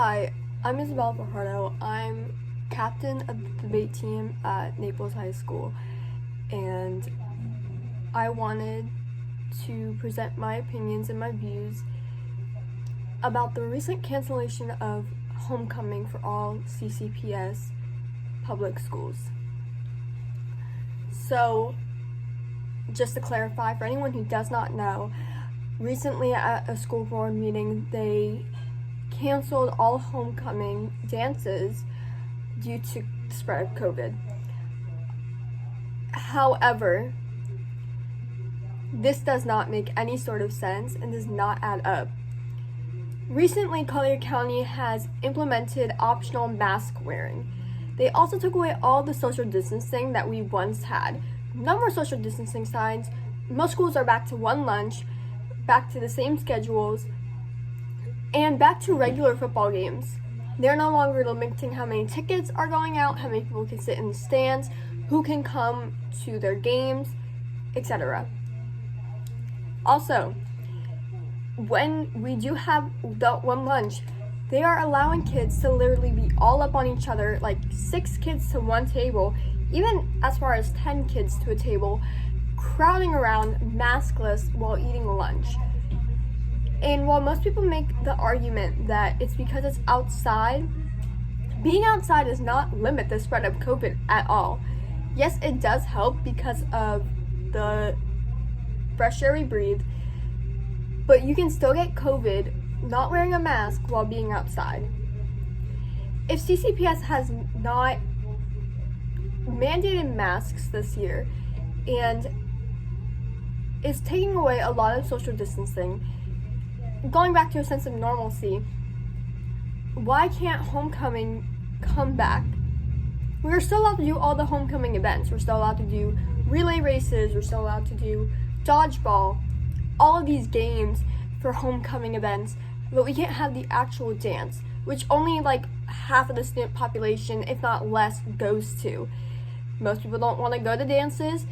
Hi, I'm Isabel Fajardo. I'm captain of the debate team at Naples High School, and I wanted to present my opinions and my views about the recent cancellation of homecoming for all CCPS public schools. So, just to clarify, for anyone who does not know, recently at a school board meeting, they canceled all homecoming dances due to the spread of COVID. However, this does not make any sort of sense and does not add up. Recently, Collier County has implemented optional mask wearing. They also took away all the social distancing that we once had. No more social distancing signs. Most schools are back to one lunch, back to the same schedules, and back to regular football games. They're no longer limiting how many tickets are going out, how many people can sit in the stands, who can come to their games, etc. Also, when we do have the one lunch, they are allowing kids to literally be all up on each other, like 6 kids to one table, even as far as 10 kids to a table, crowding around maskless while eating lunch. And while most people make the argument that it's because it's outside, being outside does not limit the spread of COVID at all. Yes, it does help because of the fresh air we breathe, but you can still get COVID not wearing a mask while being outside. If CCPS has not mandated masks this year and is taking away a lot of social distancing, going back to a sense of normalcy, why can't homecoming come back? We're still allowed to do all the homecoming events. We're still allowed to do relay races. We're still allowed to do dodgeball, all of these games for homecoming events, but we can't have the actual dance, which only like half of the student population, if not less, goes to. Most people don't want to go to dances.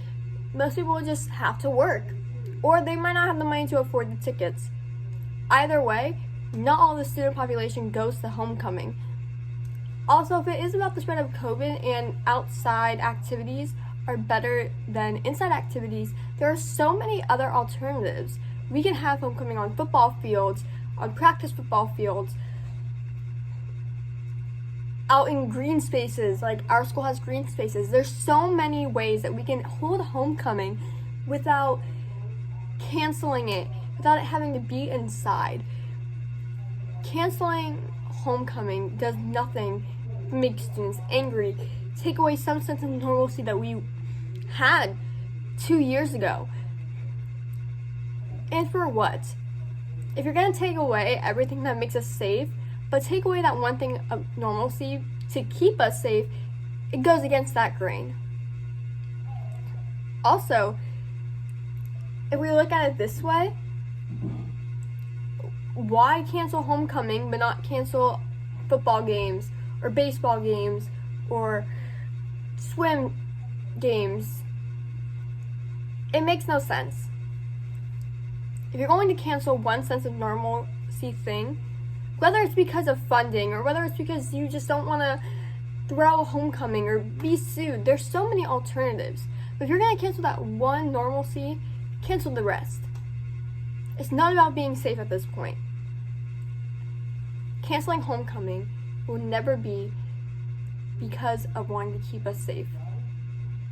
Most people just have to work, or they might not have the money to afford the tickets. Either way, not all the student population goes to homecoming. Also, if it is about the spread of COVID and outside activities are better than inside activities, there are so many other alternatives. We can have homecoming on football fields, on practice football fields, out in green spaces, like our school has green spaces. There's so many ways that we can hold homecoming without canceling it, without it having to be inside. Canceling homecoming does nothing but make students angry, take away some sense of normalcy that we had 2 years ago. And for what? If you're going to take away everything that makes us safe, but take away that one thing of normalcy to keep us safe, it goes against that grain. Also, if we look at it this way, why cancel homecoming but not cancel football games or baseball games or swim games? It makes no sense. If you're going to cancel one sense of normalcy thing, whether it's because of funding or whether it's because you just don't want to throw homecoming or be sued, there's so many alternatives. But if you're going to cancel that one normalcy, cancel the rest. It's not about being safe at this point. Canceling homecoming will never be because of wanting to keep us safe,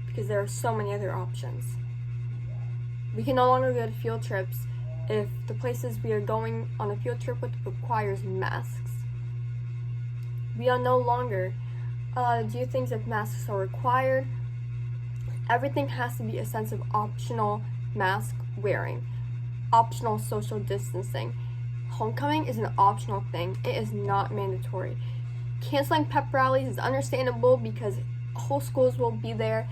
because there are so many other options. We can no longer go to field trips if the places we are going on a field trip with requires masks. We are no longer allowed to do things if masks are required. Everything has to be a sense of optional mask wearing, optional social distancing. Homecoming is an optional thing. It is not mandatory. Canceling pep rallies is understandable because whole schools will be there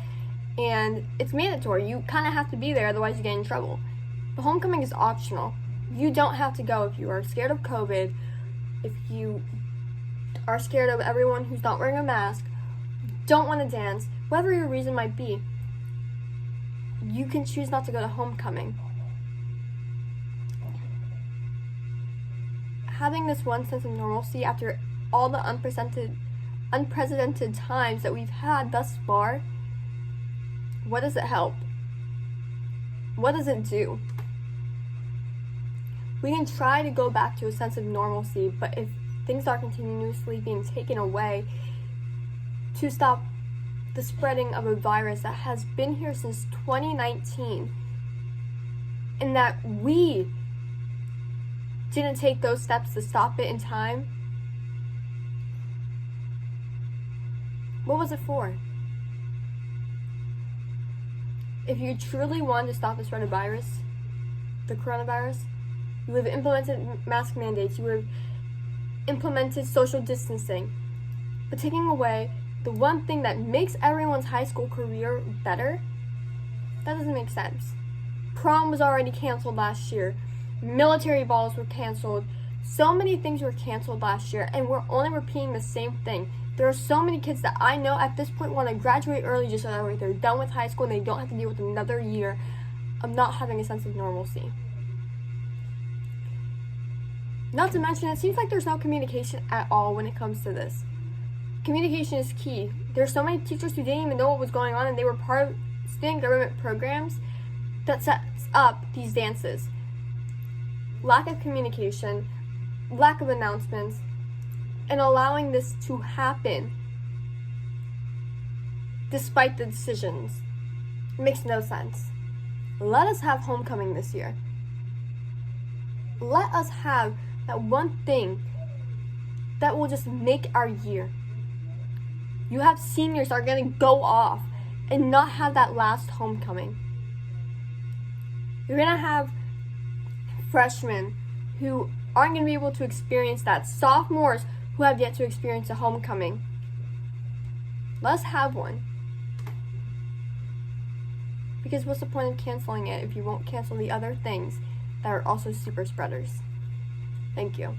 and it's mandatory. You kind of have to be there, otherwise you get in trouble. But homecoming is optional. You don't have to go if you are scared of COVID, if you are scared of everyone who's not wearing a mask, don't want to dance, whatever your reason might be. You can choose not to go to homecoming. having this one sense of normalcy after all the unprecedented times that we've had thus far, what does it help? What does it do? We can try to go back to a sense of normalcy, but if things are continuously being taken away to stop the spreading of a virus that has been here since 2019, and that we didn't take those steps to stop it in time, what was it for? If you truly wanted to stop the spread of the coronavirus, you would have implemented mask mandates, you would have implemented social distancing. But taking away the one thing that makes everyone's high school career better, that doesn't make sense. Prom was already canceled last year. Military balls were canceled. So many things were canceled last year, and we're only repeating the same thing. There are so many kids that I know at this point want to graduate early just so that way they're done with high school and they don't have to deal with another year of not having a sense of normalcy. Not to mention, it seems like there's no communication at all when it comes to this. Communication is key. There's so many teachers who didn't even know what was going on, and they were part of student government programs that sets up these dances. Lack of communication, lack of announcements, and allowing this to happen despite the decisions makes no sense. Let us have homecoming this year. Let us have that one thing that will just make our year. You have seniors that are going to go off and not have that last homecoming. You're going to have freshmen who aren't going to be able to experience that. Sophomores who have yet to experience a homecoming. Let's have one. Because what's the point of canceling it if you won't cancel the other things that are also super spreaders? Thank you.